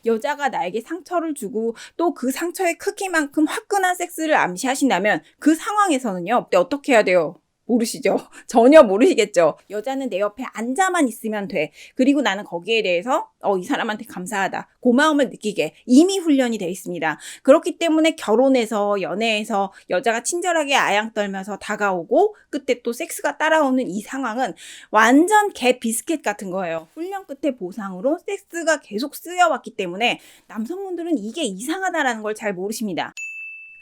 여자가 나에게 상처를 주고 또 그 상처의 크기만큼 화끈한 섹스를 암시하신다면 그 상황에서는요, 어떻게 해야 돼요? 모르시죠? 전혀 모르시겠죠? 여자는 내 옆에 앉아만 있으면 돼. 그리고 나는 거기에 대해서 이 사람한테 감사하다, 고마움을 느끼게 이미 훈련이 되어 있습니다. 그렇기 때문에 결혼해서 연애에서 여자가 친절하게 아양 떨면서 다가오고 그때 또 섹스가 따라오는 이 상황은 완전 개 비스켓 같은 거예요. 훈련 끝에 보상으로 섹스가 계속 쓰여왔기 때문에 남성분들은 이게 이상하다라는 걸 잘 모르십니다.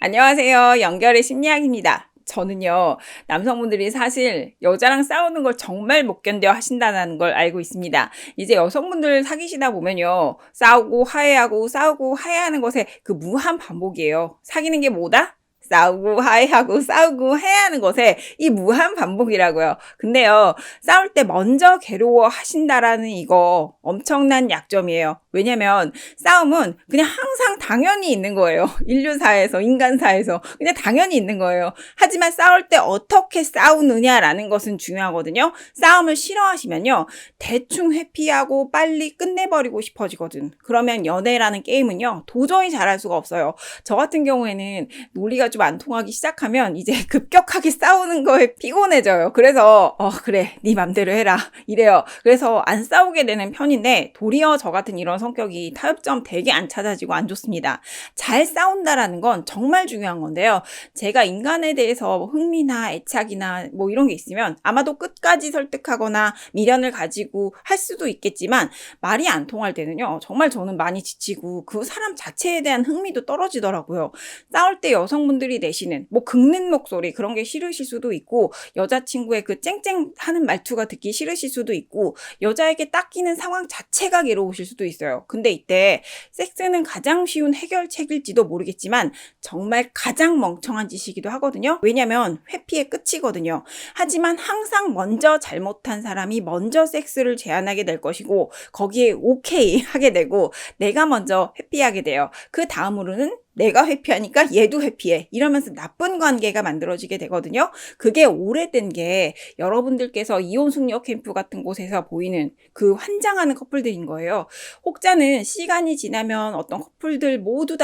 안녕하세요. 연결의 심리학입니다. 저는요, 남성분들이 사실 여자랑 싸우는 걸 정말 못 견뎌 하신다는 걸 알고 있습니다. 이제 여성분들 사귀시다 보면요, 싸우고 화해하고 싸우고 화해하는 것에 그 무한 반복이에요. 사귀는 게 뭐다? 싸우고 화해하고 싸우고 화해하는 것에 이 무한 반복이라고요. 근데요, 싸울 때 먼저 괴로워하신다라는 이거 엄청난 약점이에요. 왜냐면 싸움은 그냥 항상 당연히 있는 거예요. 인류사에서, 인간사에서 그냥 당연히 있는 거예요. 하지만 싸울 때 어떻게 싸우느냐라는 것은 중요하거든요. 싸움을 싫어하시면요, 대충 회피하고 빨리 끝내버리고 싶어지거든. 그러면 연애라는 게임은요, 도저히 잘할 수가 없어요. 저 같은 경우에는 논리가 좀 안 통하기 시작하면 이제 급격하게 싸우는 거에 피곤해져요. 그래서 그래, 네 맘대로 해라 이래요. 그래서 안 싸우게 되는 편인데, 도리어 저 같은 이런 성격이 타협점 되게 안 찾아지고 안 좋습니다. 잘 싸운다라는 건 정말 중요한 건데요. 제가 인간에 대해서 흥미나 애착이나 뭐 이런 게 있으면 아마도 끝까지 설득하거나 미련을 가지고 할 수도 있겠지만, 말이 안 통할 때는요, 정말 저는 많이 지치고 그 사람 자체에 대한 흥미도 떨어지더라고요. 싸울 때 여성분들이 내시는 뭐 긁는 목소리, 그런 게 싫으실 수도 있고, 여자친구의 그 쨍쨍하는 말투가 듣기 싫으실 수도 있고, 여자에게 닦이는 상황 자체가 괴로우실 수도 있어요. 근데 이때 섹스는 가장 쉬운 해결책일지도 모르겠지만 정말 가장 멍청한 짓이기도 하거든요. 왜냐면 회피의 끝이거든요. 하지만 항상 먼저 잘못한 사람이 먼저 섹스를 제안하게 될 것이고, 거기에 오케이 하게 되고 내가 먼저 회피하게 돼요. 그 다음으로는 내가 회피하니까 얘도 회피해, 이러면서 나쁜 관계가 만들어지게 되거든요. 그게 오래된 게 여러분들께서 이혼숙녀 캠프 같은 곳에서 보이는 그 환장하는 커플들인 거예요. 혹자는 시간이 지나면 어떤 커플들 모두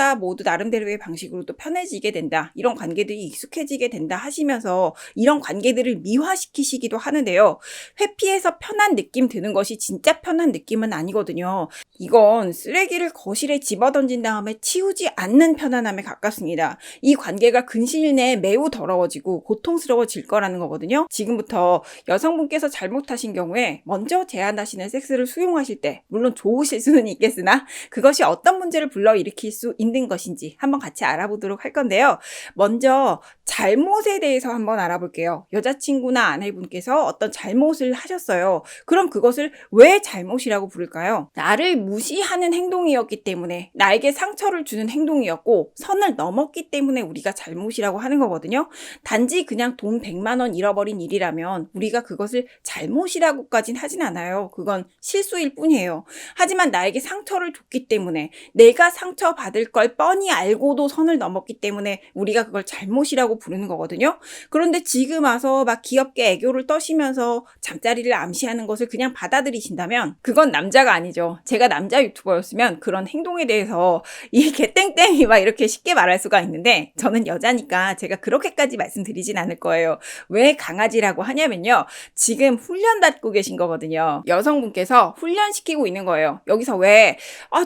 나름대로의 방식으로 또 편해지게 된다, 이런 관계들이 익숙해지게 된다 하시면서 이런 관계들을 미화시키시기도 하는데요. 회피해서 편한 느낌 드는 것이 진짜 편한 느낌은 아니거든요. 이건 쓰레기를 거실에 집어던진 다음에 치우지 않는 편안함에 가깝습니다. 이 관계가 근시일 내에 매우 더러워지고 고통스러워질 거라는 거거든요. 지금부터 여성분께서 잘못하신 경우에 먼저 제안하시는 섹스를 수용하실 때, 물론 좋으실 수는 있겠으나 그것이 어떤 문제를 불러일으킬 수 있는 것인지 한번 같이 알아보도록 할 건데요. 먼저 잘못에 대해서 한번 알아볼게요. 여자친구나 아내분께서 어떤 잘못을 하셨어요. 그럼 그것을 왜 잘못이라고 부를까요? 나를 무시하는 행동이었기 때문에, 나에게 상처를 주는 행동이었고 선을 넘었기 때문에 우리가 잘못이라고 하는 거거든요. 단지 그냥 돈 100만 원 잃어버린 일이라면 우리가 그것을 잘못이라고까진 하진 않아요. 그건 실수일 뿐이에요. 하지만 나에게 상처를 줬기 때문에, 내가 상처받을 걸 뻔히 알고도 선을 넘었기 때문에 우리가 그걸 잘못이라고 부르는 거거든요. 그런데 지금 와서 막 귀엽게 애교를 떠시면서 잠자리를 암시하는 것을 그냥 받아들이신다면 그건 남자가 아니죠. 제가 남자 유튜버였으면 그런 행동에 대해서 이 개땡땡이 막 이렇게 쉽게 말할 수가 있는데, 저는 여자니까 제가 그렇게까지 말씀드리진 않을 거예요. 왜 강아지라고 하냐면요, 지금 훈련 받고 계신 거거든요. 여성분께서 훈련시키고 있는 거예요. 여기서 왜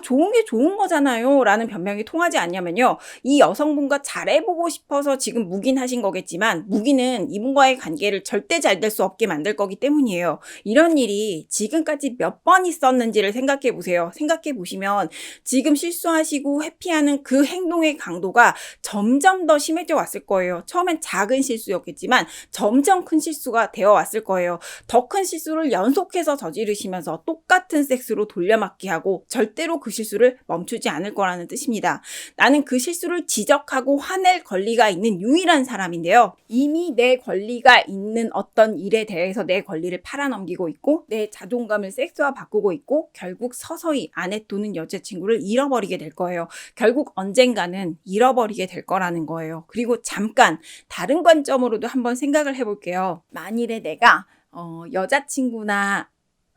좋은 게 좋은 거잖아요 라는 변명이 통하지 않냐면요, 이 여성분과 잘해보고 싶어서 지금 묵인하신 거겠지만, 묵인은 이분과의 관계를 절대 잘 될 수 없게 만들 거기 때문이에요. 이런 일이 지금까지 몇 번 있었는지를 생각해 보세요. 생각해 보시면 지금 실수하시고 회피하는 그 행동의 강도가 점점 더 심해져 왔을 거예요. 처음엔 작은 실수였겠지만 점점 큰 실수가 되어 왔을 거예요. 더 큰 실수를 연속해서 저지르시면서 똑같은 섹스로 돌려막기 하고 절대로 그 실수를 멈추지 않을 거라는 뜻입니다. 나는 그 실수를 지적하고 화낼 권리가 있는 유일한 사람인데요. 이미 내 권리가 있는 어떤 일에 대해서 내 권리를 팔아넘기고 있고, 내 자존감을 섹스화 바꾸고 있고, 결국 서서히 아내 또는 여자친구를 잃어버리게 될 거예요. 결국 언젠가는 잃어버리게 될 거라는 거예요. 그리고 잠깐 다른 관점으로도 한번 생각을 해볼게요. 만일에 내가 여자친구나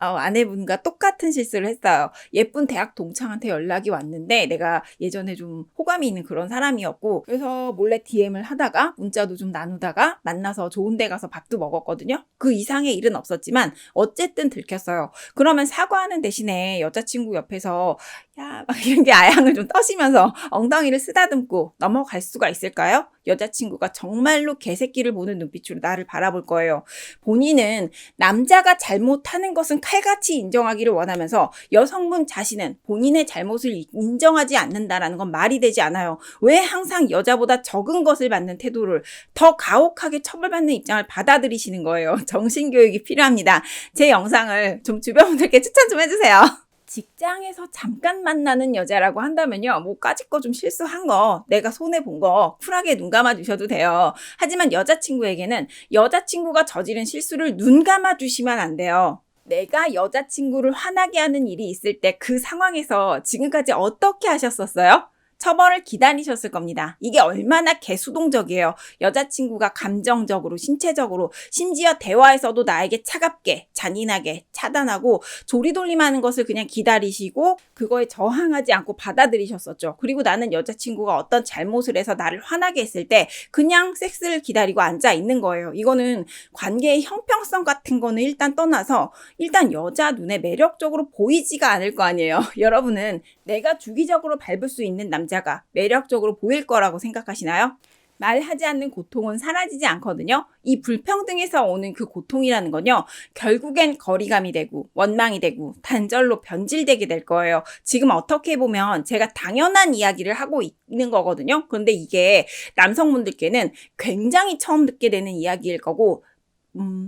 아내분과 똑같은 실수를 했어요. 예쁜 대학 동창한테 연락이 왔는데 내가 예전에 좀 호감이 있는 그런 사람이었고 그래서 몰래 DM을 하다가 문자도 좀 나누다가 만나서 좋은 데 가서 밥도 먹었거든요. 그 이상의 일은 없었지만 어쨌든 들켰어요. 그러면 사과하는 대신에 여자친구 옆에서 야, 막 이렇게 아양을 좀 떠시면서 엉덩이를 쓰다듬고 넘어갈 수가 있을까요? 여자친구가 정말로 개새끼를 보는 눈빛으로 나를 바라볼 거예요. 본인은 남자가 잘못하는 것은 칼같이 인정하기를 원하면서 여성분 자신은 본인의 잘못을 인정하지 않는다라는 건 말이 되지 않아요. 왜 항상 여자보다 적은 것을 받는 태도를 더 가혹하게 처벌받는 입장을 받아들이시는 거예요. 정신교육이 필요합니다. 제 영상을 좀 주변 분들께 추천 좀 해주세요. 직장에서 잠깐 만나는 여자라고 한다면요. 뭐 까짓 거 좀 실수한 거 내가 손해본 거 쿨하게 눈 감아 주셔도 돼요. 하지만 여자친구에게는 여자친구가 저지른 실수를 눈 감아 주시면 안 돼요. 내가 여자친구를 화나게 하는 일이 있을 때 그 상황에서 지금까지 어떻게 하셨었어요? 처벌을 기다리셨을 겁니다. 이게 얼마나 개수동적이에요. 여자친구가 감정적으로, 신체적으로, 심지어 대화에서도 나에게 차갑게, 잔인하게 차단하고 조리돌림하는 것을 그냥 기다리시고 그거에 저항하지 않고 받아들이셨었죠. 그리고 나는 여자친구가 어떤 잘못을 해서 나를 화나게 했을 때 그냥 섹스를 기다리고 앉아 있는 거예요. 이거는 관계의 형평성 같은 거는 일단 떠나서 일단 여자 눈에 매력적으로 보이지가 않을 거 아니에요. 여러분은 내가 주기적으로 밟을 수 있는 남자가 매력적으로 보일 거라고 생각하시나요? 말하지 않는 고통은 사라지지 않거든요. 이 불평등에서 오는 그 고통이라는 건요. 결국엔 거리감이 되고 원망이 되고 단절로 변질되게 될 거예요. 지금 어떻게 보면 제가 당연한 이야기를 하고 있는 거거든요. 그런데 이게 남성분들께는 굉장히 처음 듣게 되는 이야기일 거고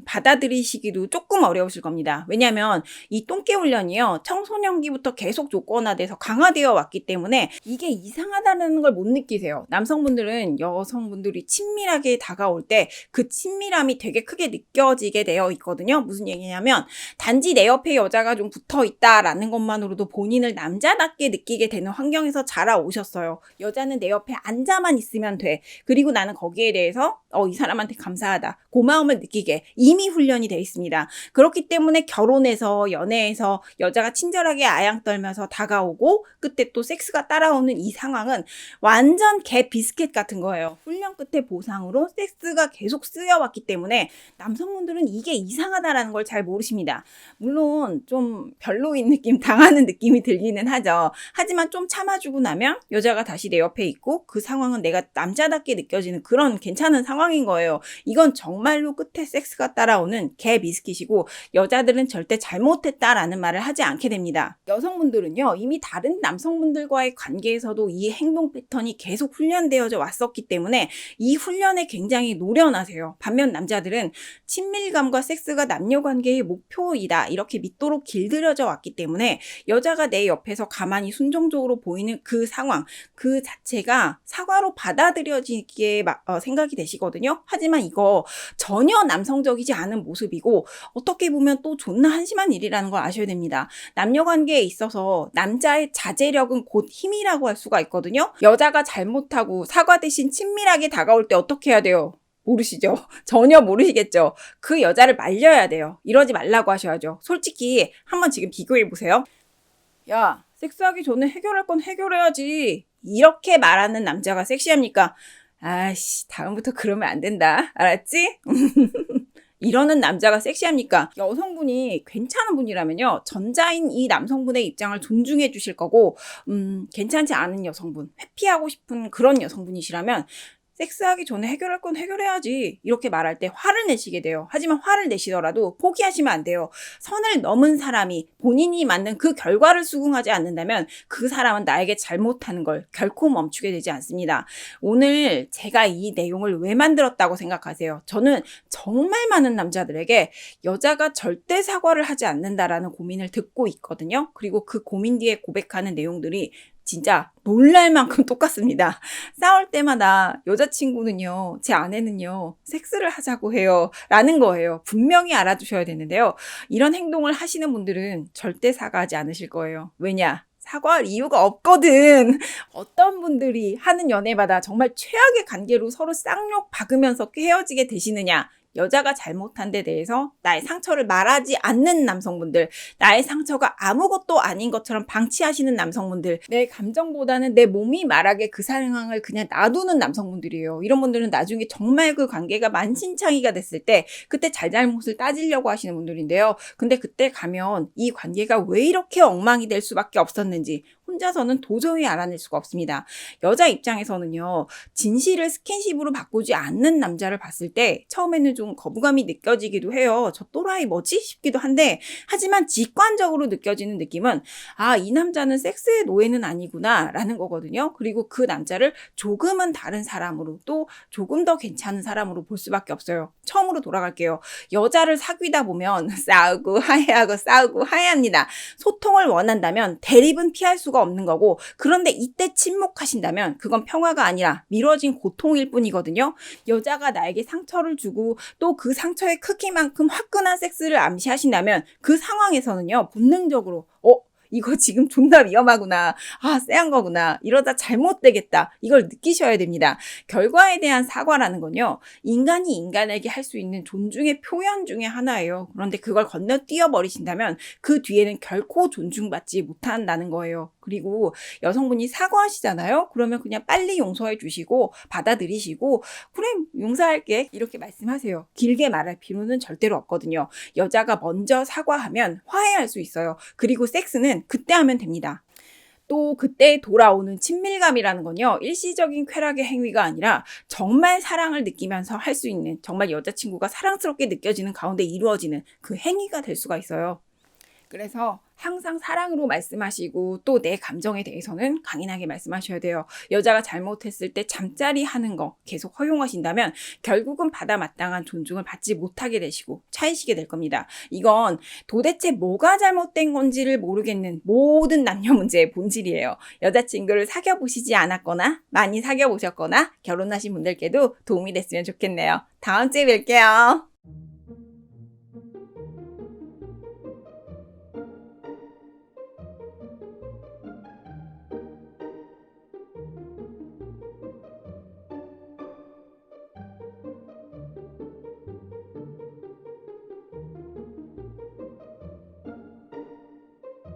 받아들이시기도 조금 어려우실 겁니다. 왜냐하면 이 똥개 훈련이요. 청소년기부터 계속 조건화돼서 강화되어 왔기 때문에 이게 이상하다는 걸 못 느끼세요. 남성분들은 여성분들이 친밀하게 다가올 때 그 친밀함이 되게 크게 느껴지게 되어 있거든요. 무슨 얘기냐면 단지 내 옆에 여자가 좀 붙어 있다라는 것만으로도 본인을 남자답게 느끼게 되는 환경에서 자라오셨어요. 여자는 내 옆에 앉아만 있으면 돼. 그리고 나는 거기에 대해서 이 사람한테 감사하다. 고마움을 느끼게 이미 훈련이 되어 있습니다. 그렇기 때문에 결혼해서 연애해서 여자가 친절하게 아양 떨면서 다가오고 그때 또 섹스가 따라오는 이 상황은 완전 개 비스켓 같은 거예요. 훈련 끝에 보상으로 섹스가 계속 쓰여왔기 때문에 남성분들은 이게 이상하다라는 걸 잘 모르십니다. 물론 좀 별로인 느낌, 당하는 느낌이 들기는 하죠. 하지만 좀 참아주고 나면 여자가 다시 내 옆에 있고 그 상황은 내가 남자답게 느껴지는 그런 괜찮은 상황인 거예요. 이건 정말로 끝에 섹스가 따라오는 개 비스킷이고 여자들은 절대 잘못했다라는 말을 하지 않게 됩니다. 여성분들은요. 이미 다른 남성분들과의 관계에서도 이 행동 패턴이 계속 훈련되어져 왔었기 때문에 이 훈련에 굉장히 노련하세요. 반면 남자들은 친밀감과 섹스가 남녀관계의 목표이다 이렇게 믿도록 길들여져 왔기 때문에 여자가 내 옆에서 가만히 순종적으로 보이는 그 상황 그 자체가 사과로 받아들여지기에 생각이 되시거든요. 하지만 이거 전혀 남성적이지 않은 모습이고 어떻게 보면 또 존나 한심한 일이라는 걸 아셔야 됩니다. 남녀관계에 있어서 남자의 자제력은 곧 힘이라고 할 수가 있거든요. 여자가 잘못하고 사과 대신 친밀하게 다가올 때 어떻게 해야 돼요? 모르시죠? 전혀 모르시겠죠? 그 여자를 말려야 돼요. 이러지 말라고 하셔야죠. 솔직히 한번 지금 비교해보세요. 야, 섹스하기 전에 해결할 건 해결해야지. 이렇게 말하는 남자가 섹시합니까? 아이씨, 다음부터 그러면 안 된다. 알았지? 이러는 남자가 섹시합니까? 여성분이 괜찮은 분이라면요. 전자인 이 남성분의 입장을 존중해 주실 거고 괜찮지 않은 여성분, 회피하고 싶은 그런 여성분이시라면 섹스하기 전에 해결할 건 해결해야지 이렇게 말할 때 화를 내시게 돼요. 하지만 화를 내시더라도 포기하시면 안 돼요. 선을 넘은 사람이 본인이 만든 그 결과를 수긍하지 않는다면 그 사람은 나에게 잘못하는 걸 결코 멈추게 되지 않습니다. 오늘 제가 이 내용을 왜 만들었다고 생각하세요? 저는 정말 많은 남자들에게 여자가 절대 사과를 하지 않는다라는 고민을 듣고 있거든요. 그리고 그 고민 뒤에 고백하는 내용들이 진짜 놀랄 만큼 똑같습니다. 싸울 때마다 여자친구는요, 제 아내는요, 섹스를 하자고 해요. 라는 거예요. 분명히 알아두셔야 되는데요. 이런 행동을 하시는 분들은 절대 사과하지 않으실 거예요. 왜냐? 사과할 이유가 없거든. 어떤 분들이 하는 연애마다 정말 최악의 관계로 서로 쌍욕 박으면서 헤어지게 되시느냐? 여자가 잘못한 데 대해서 나의 상처를 말하지 않는 남성분들, 나의 상처가 아무것도 아닌 것처럼 방치하시는 남성분들, 내 감정보다는 내 몸이 말하게 그 상황을 그냥 놔두는 남성분들이에요. 이런 분들은 나중에 정말 그 관계가 만신창이가 됐을 때 그때 잘잘못을 따지려고 하시는 분들인데요. 근데 그때 가면 이 관계가 왜 이렇게 엉망이 될 수밖에 없었는지 혼자서는 도저히 알아낼 수가 없습니다. 여자 입장에서는요, 진실을 스킨십으로 바꾸지 않는 남자를 봤을 때 처음에는 좀 거부감이 느껴지기도 해요. 저 또라이 뭐지? 싶기도 한데, 하지만 직관적으로 느껴지는 느낌은 아, 이 남자는 섹스의 노예는 아니구나 라는 거거든요. 그리고 그 남자를 조금은 다른 사람으로, 또 조금 더 괜찮은 사람으로 볼 수밖에 없어요. 처음으로 돌아갈게요. 여자를 사귀다 보면 싸우고 화해하고 싸우고 화해합니다. 소통을 원한다면 대립은 피할 수가 없는 거고, 그런데 이때 침묵하신다면 그건 평화가 아니라 미뤄진 고통일 뿐이거든요. 여자가 나에게 상처를 주고 또 그 상처의 크기만큼 화끈한 섹스를 암시하신다면 그 상황에서는요, 본능적으로 이거 지금 존나 위험하구나. 아, 쎄한 거구나. 이러다 잘못되겠다. 이걸 느끼셔야 됩니다. 결과에 대한 사과라는 건요, 인간이 인간에게 할 수 있는 존중의 표현 중에 하나예요. 그런데 그걸 건너뛰어 버리신다면 그 뒤에는 결코 존중받지 못한다는 거예요. 그리고 여성분이 사과하시잖아요? 그러면 그냥 빨리 용서해 주시고 받아들이시고 그래, 용서할게. 이렇게 말씀하세요. 길게 말할 필요는 절대로 없거든요. 여자가 먼저 사과하면 화해할 수 있어요. 그리고 섹스는 그때 하면 됩니다. 또 그때 돌아오는 친밀감이라는 건요, 일시적인 쾌락의 행위가 아니라 정말 사랑을 느끼면서 할 수 있는, 정말 여자친구가 사랑스럽게 느껴지는 가운데 이루어지는 그 행위가 될 수가 있어요. 그래서 항상 사랑으로 말씀하시고 또 내 감정에 대해서는 강인하게 말씀하셔야 돼요. 여자가 잘못했을 때 잠자리 하는 거 계속 허용하신다면 결국은 받아 마땅한 존중을 받지 못하게 되시고 차이시게 될 겁니다. 이건 도대체 뭐가 잘못된 건지를 모르겠는 모든 남녀 문제의 본질이에요. 여자친구를 사귀어 보시지 않았거나 많이 사귀어 보셨거나 결혼하신 분들께도 도움이 됐으면 좋겠네요. 다음 주에 뵐게요.